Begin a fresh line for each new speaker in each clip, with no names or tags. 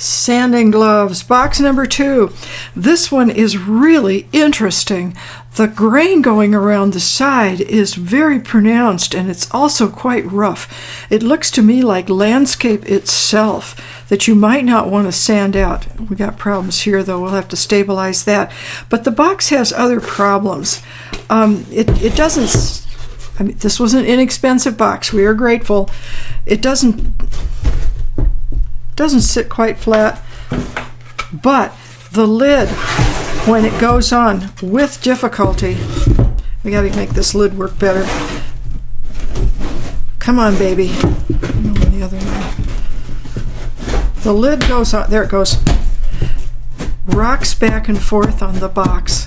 Sanding gloves, box number 2. This one is really interesting. The grain going around the side is very pronounced, and it's also quite rough. It looks to me like landscape itself that you might not want to sand out. We got problems here though, we'll have to stabilize that. But the box has other problems. It doesn't, I mean, this was an inexpensive box, we are grateful. It doesn't sit quite flat, but the lid, when it goes on with difficulty, we got to make this lid work better. Come on, baby. No, the other way. The lid goes on, there it goes. Rocks back and forth on the box,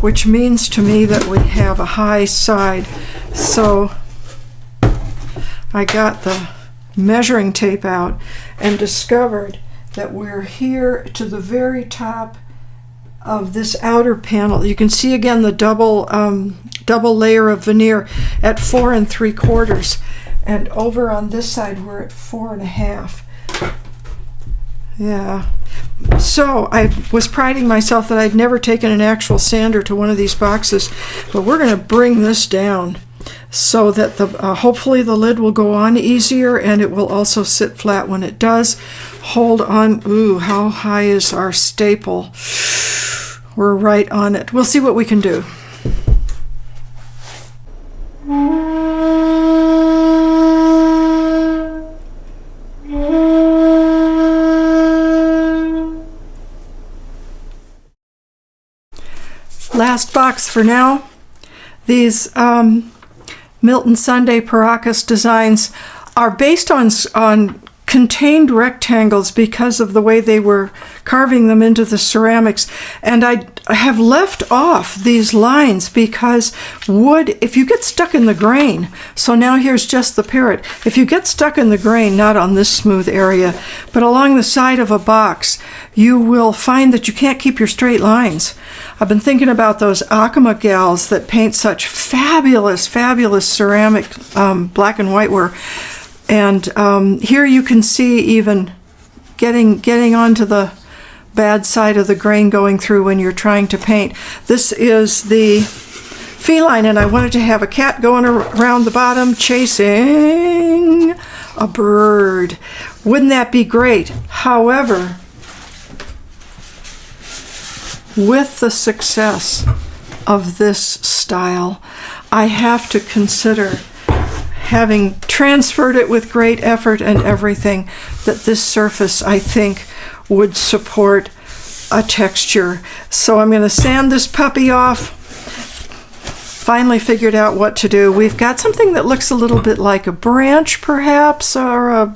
which means to me that we have a high side. So I got the measuring tape out and discovered that we're here to the very top of this outer panel. You can see again the double layer of veneer at 4 3/4, and over on this side we're at 4 1/2. Yeah. So I was priding myself that I'd never taken an actual sander to one of these boxes, but we're going to bring this down so that the hopefully the lid will go on easier, and it will also sit flat when it does. Hold on. Ooh, how high is our staple? We're right on it. We'll see what we can do. Last box for now. These Milton Sunday Paracas designs are based on contained rectangles because of the way they were carving them into the ceramics, and I have left off these lines because wood, if you get stuck in the grain, so now here's just the parrot, if you get stuck in the grain, not on this smooth area, but along the side of a box, you will find that you can't keep your straight lines. I've been thinking about those Acoma gals that paint such fabulous ceramic black and white ware. And here you can see even getting onto the bad side of the grain going through when you're trying to paint. This is the feline, and I wanted to have a cat going around the bottom chasing a bird. Wouldn't that be great? However, with the success of this style, I have to consider, having transferred it with great effort and everything, that this surface, I think, would support a texture. So I'm going to sand this puppy off. Finally figured out what to do. We've got something that looks a little bit like a branch, perhaps, or a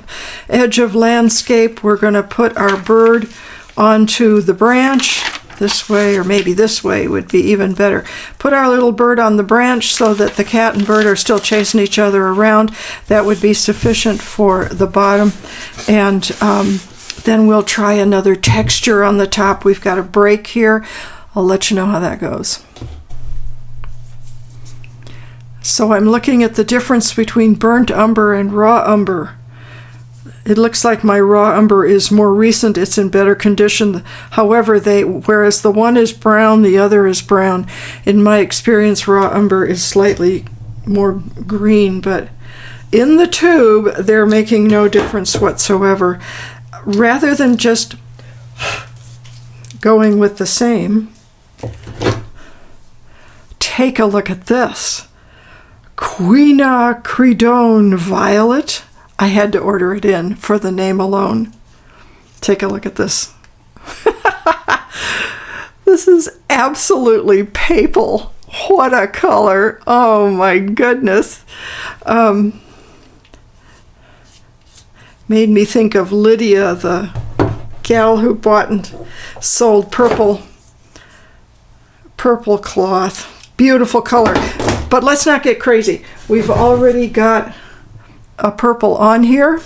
edge of landscape. We're going to put our bird onto the branch this way, or maybe this way would be even better. Put our little bird on the branch so that the cat and bird are still chasing each other around. That would be sufficient for the bottom. And then we'll try another texture on the top. We've got a break here. I'll let you know how that goes. So I'm looking at the difference between burnt umber and raw umber. It looks like my raw umber is more recent, it's in better condition. However, whereas the one is brown, the other is brown. In my experience, raw umber is slightly more green, but in the tube, they're making no difference whatsoever. Rather than just going with the same, take a look at this. Quinacridone Violet. I had to order it in for the name alone. Take a look at this. This is absolutely papal. What a color. Oh my goodness. Made me think of Lydia, the gal who bought and sold purple cloth. Beautiful color. But let's not get crazy. We've already got a purple on here.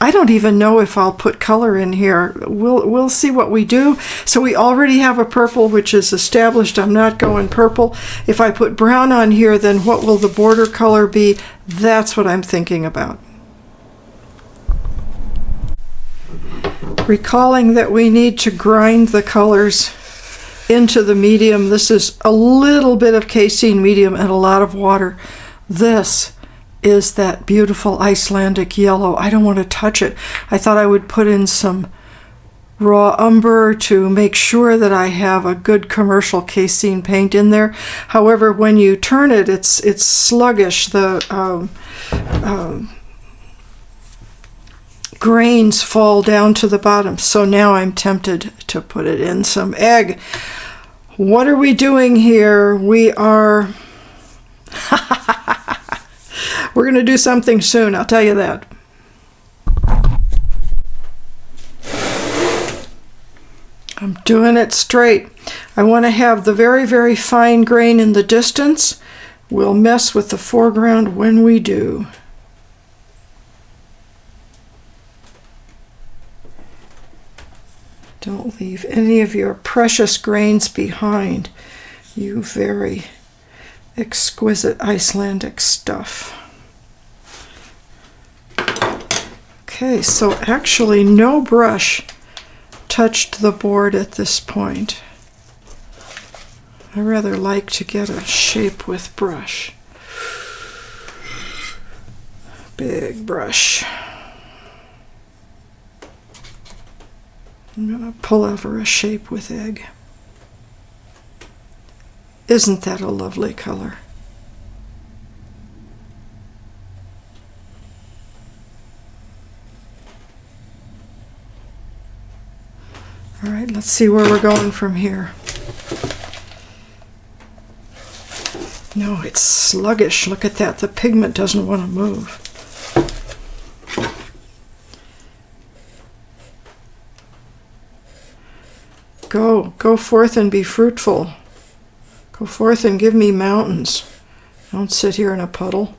I don't even know if I'll put color in here. We'll see what we do. So we already have a purple, which is established. I'm not going purple. If I put brown on here, then what will the border color be? That's what I'm thinking about. recalling that we need to grind the colors into the medium. This is a little bit of casein medium and a lot of water. This is that beautiful Icelandic yellow. I don't want to touch it. I thought I would put in some raw umber to make sure that I have a good commercial casein paint in there. However, when you turn it, it's sluggish. The grains fall down to the bottom. So now I'm tempted to put it in some egg. What are we doing here? We are... We're going to do something soon, I'll tell you that. I'm doing it straight. I want to have the very, very fine grain in the distance. We'll mess with the foreground when we do. Don't leave any of your precious grains behind, you very exquisite Icelandic stuff. Okay, so actually no brush touched the board at this point. I rather like to get a shape with brush. Big brush. I'm going to pull over a shape with egg. Isn't that a lovely color? All right, let's see where we're going from here. No, it's sluggish. Look at that. The pigment doesn't want to move. Go forth and be fruitful. Go forth and give me mountains. Don't sit here in a puddle.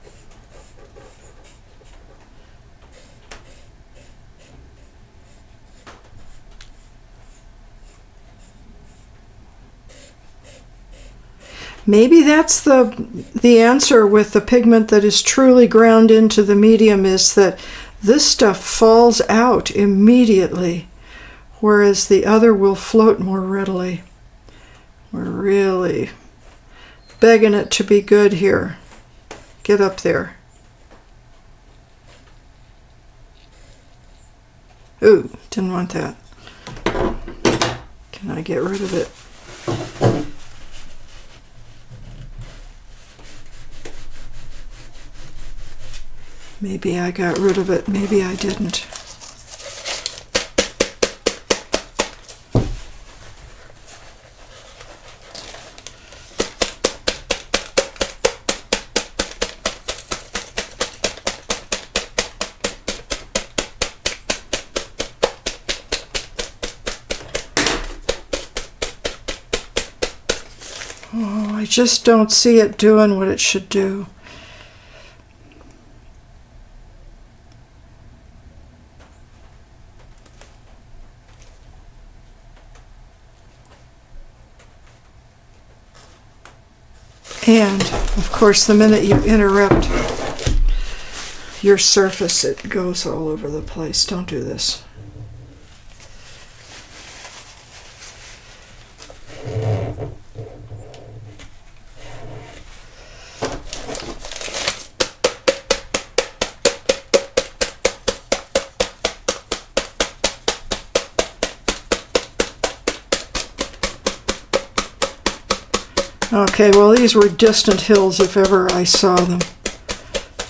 Maybe that's the answer with the pigment that is truly ground into the medium, is that this stuff falls out immediately, whereas the other will float more readily. We're really begging it to be good here. Get up there. Ooh, didn't want that. Can I get rid of it? Maybe I got rid of it, maybe I didn't. Oh, I just don't see it doing what it should do. And, of course, the minute you interrupt your surface, it goes all over the place. Don't do this. Okay, well, these were distant hills if ever I saw them.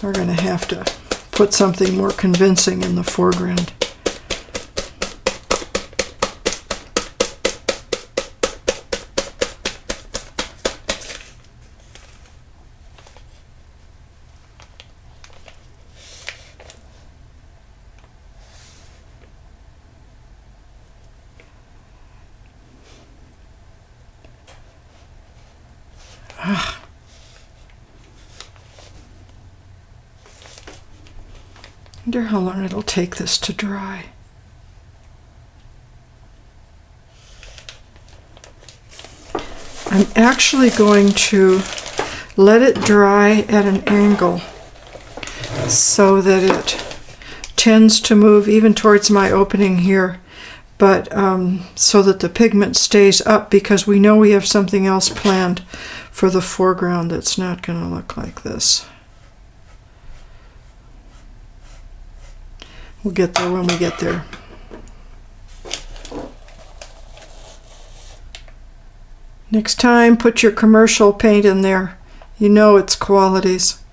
We're going to have to put something more convincing in the foreground. I wonder how long it'll take this to dry. I'm actually going to let it dry at an angle so that it tends to move even towards my opening here. but so that the pigment stays up, because we know we have something else planned for the foreground that's not going to look like this. We'll get there when we get there. Next time, put your commercial paint in there. You know its qualities.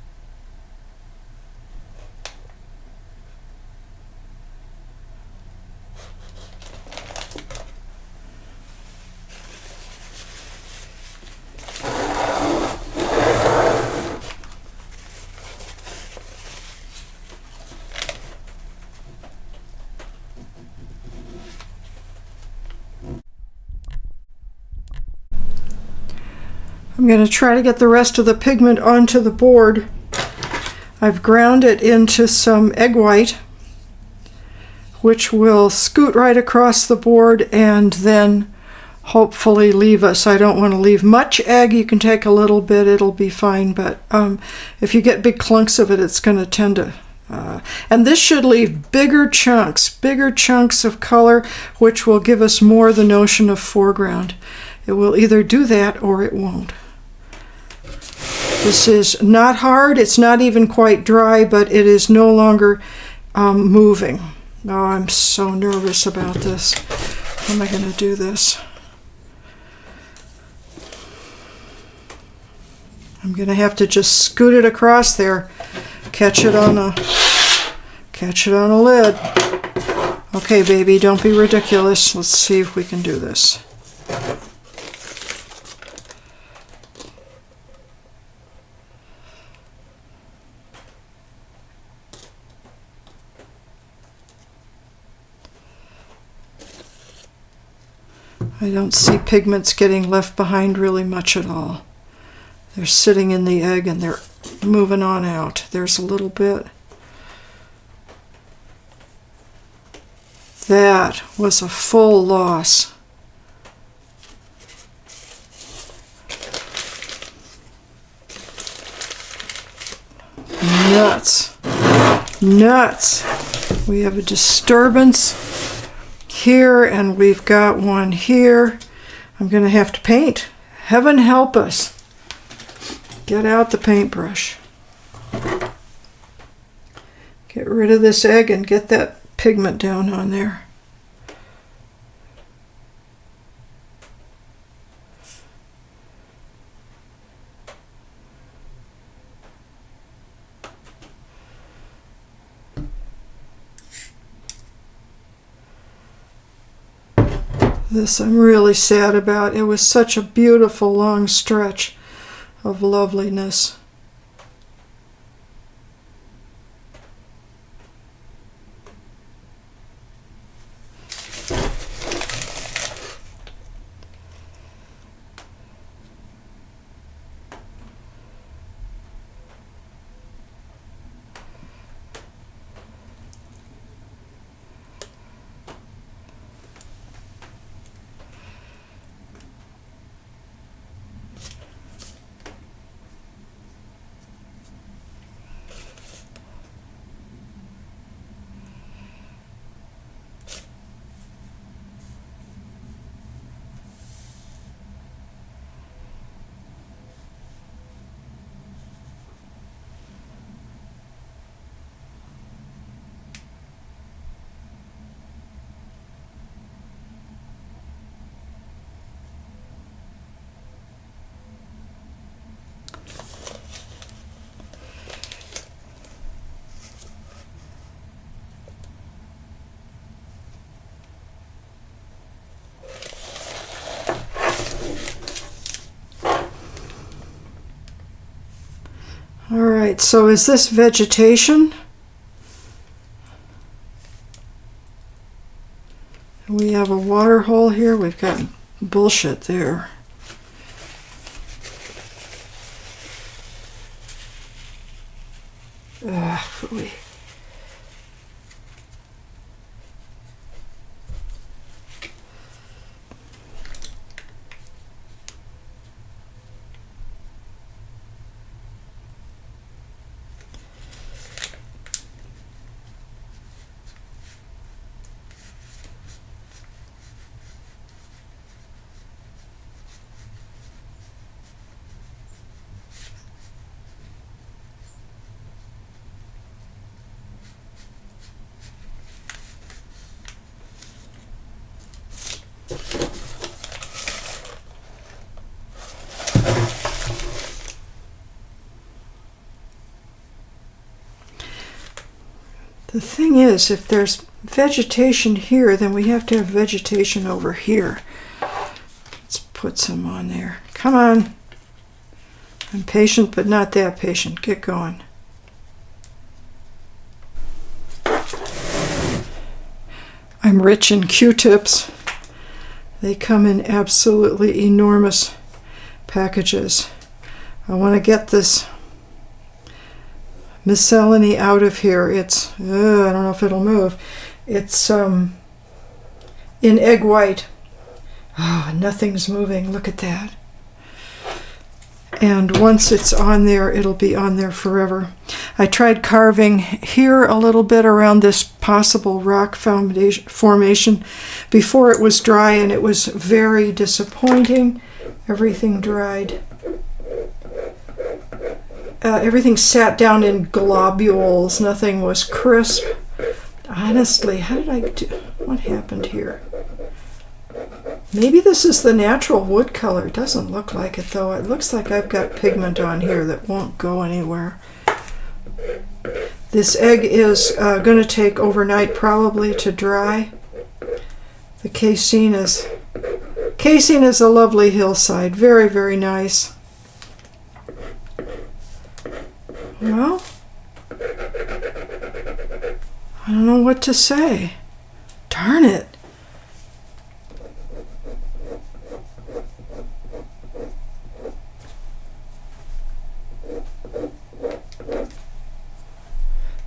I'm going to try to get the rest of the pigment onto the board. I've ground it into some egg white, which will scoot right across the board and then hopefully leave us. I don't want to leave much egg. You can take a little bit, it'll be fine, but if you get big clunks of it, it's going to tend to and this should leave bigger chunks of color, which will give us more the notion of foreground. It will either do that or it won't. This is not hard, it's not even quite dry, but it is no longer moving. Oh, I'm so nervous about this. How am I going to do this? I'm going to have to just scoot it across there, catch it on a lid. Okay, baby, don't be ridiculous. Let's see if we can do this. I don't see pigments getting left behind really much at all. They're sitting in the egg and they're moving on out. There's a little bit. That was a full loss. Nuts. Nuts. We have a disturbance here, and we've got one here. I'm going to have to paint. Heaven help us. Get out the paintbrush. Get rid of this egg and get that pigment down on there. This I'm really sad about. It was such a beautiful long stretch of loveliness. All right, so is this vegetation? We have a water hole here. We've got bullshit there. Phooey. The thing is, if there's vegetation here, then we have to have vegetation over here. Let's put some on there. Come on. I'm patient, but not that patient. Get going. I'm rich in Q-tips. They come in absolutely enormous packages. I want to get this miscellany out of here. It's, I don't know if it'll move. It's in egg white. Oh, nothing's moving. Look at that. And once it's on there, it'll be on there forever. I tried carving here a little bit around this possible rock formation before it was dry, and it was very disappointing. Everything dried. Everything sat down in globules. Nothing was crisp. Honestly, how did I do? What happened here? Maybe this is the natural wood color. It doesn't look like it, though. It looks like I've got pigment on here that won't go anywhere. This egg is going to take overnight probably to dry. The casein is a lovely hillside. Very, very nice. Well, I don't know what to say. Darn it.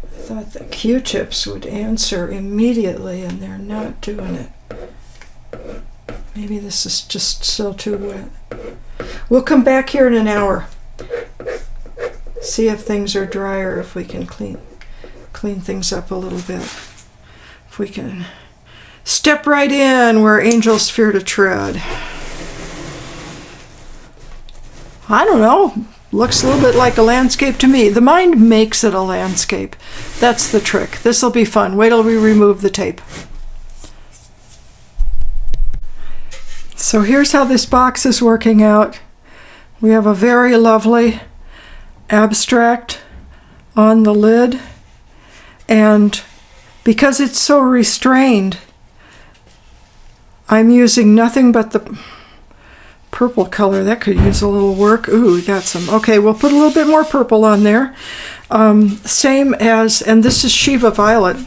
I thought the Q-tips would answer immediately, and they're not doing it. Maybe this is just still too wet. We'll come back here in an hour. See if things are drier, if we can clean things up a little bit. If we can step right in where angels fear to tread. I don't know. Looks a little bit like a landscape to me. The mind makes it a landscape. That's the trick. This will be fun. Wait till we remove the tape. So here's how this box is working out. We have a very lovely abstract on the lid, and because it's so restrained, I'm using nothing but the purple color. That could use a little work. Ooh, we got some. Okay, we'll put a little bit more purple on there. Same as, and this is Shiva Violet.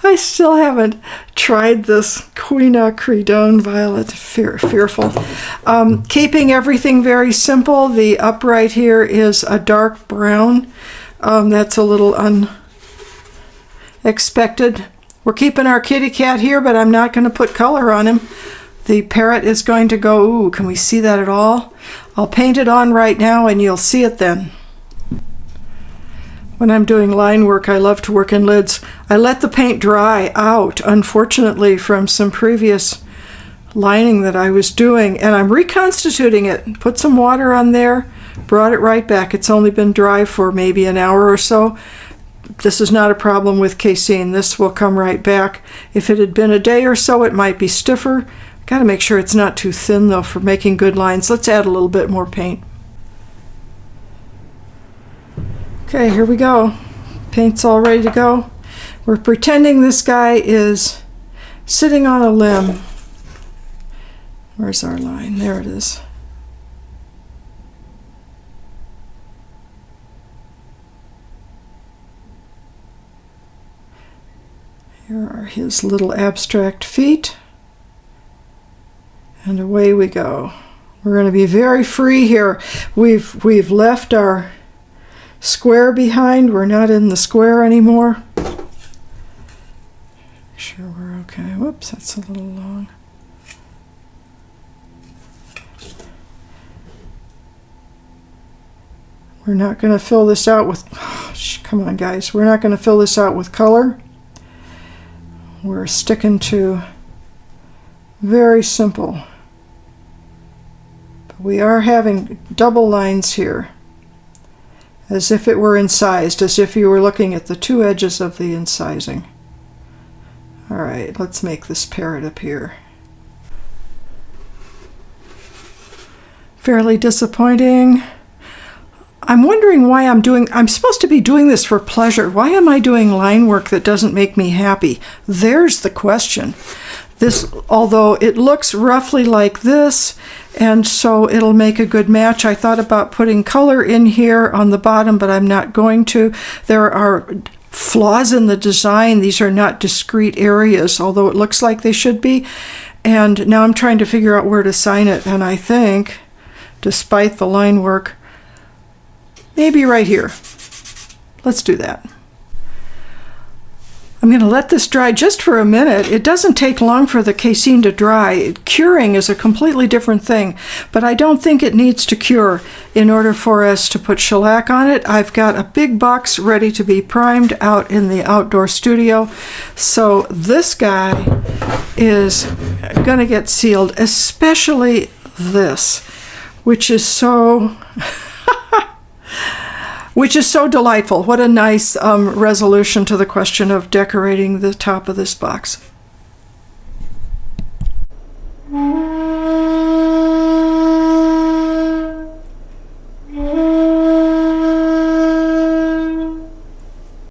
I still haven't tried this quinacridone violet. Fearful. Keeping everything very simple. The upright here is a dark brown. That's a little unexpected. We're keeping our kitty cat here, but I'm not going to put color on him. The parrot is going to go, ooh, can we see that at all? I'll paint it on right now and you'll see it then. When I'm doing line work, I love to work in lids. I let the paint dry out, unfortunately, from some previous lining that I was doing, and I'm reconstituting it. Put some water on there, brought it right back. It's only been dry for maybe an hour or so. This is not a problem with casein. This will come right back. If it had been a day or so, it might be stiffer. Got to make sure it's not too thin, though, for making good lines. Let's add a little bit more paint. Okay, here we go. Paint's all ready to go. We're pretending this guy is sitting on a limb. Where's our line? There it is. Here are his little abstract feet. And away we go. We're going to be very free here. We've left our square behind. We're not in the square anymore. Make sure we're okay. Whoops, that's a little long. We're not going to fill this out with, come on guys, we're not going to fill this out with color. We're sticking to very simple. But we are having double lines here, as if it were incised, as if you were looking at the two edges of the incising. All right, let's make this parrot appear. Fairly disappointing. I'm wondering why I'm supposed to be doing this for pleasure. Why am I doing line work that doesn't make me happy? There's the question. This, although it looks roughly like this, and so it'll make a good match. I thought about putting color in here on the bottom, but I'm not going to. There are flaws in the design. These are not discrete areas, although it looks like they should be. And now I'm trying to figure out where to sign it, and I think, despite the line work, maybe right here. Let's do that. I'm going to let this dry just for a minute. It doesn't take long for the casein to dry. Curing is a completely different thing, but I don't think it needs to cure in order for us to put shellac on it. I've got a big box ready to be primed out in the outdoor studio. So this guy is going to get sealed, especially this, which is so delightful. What a nice resolution to the question of decorating the top of this box.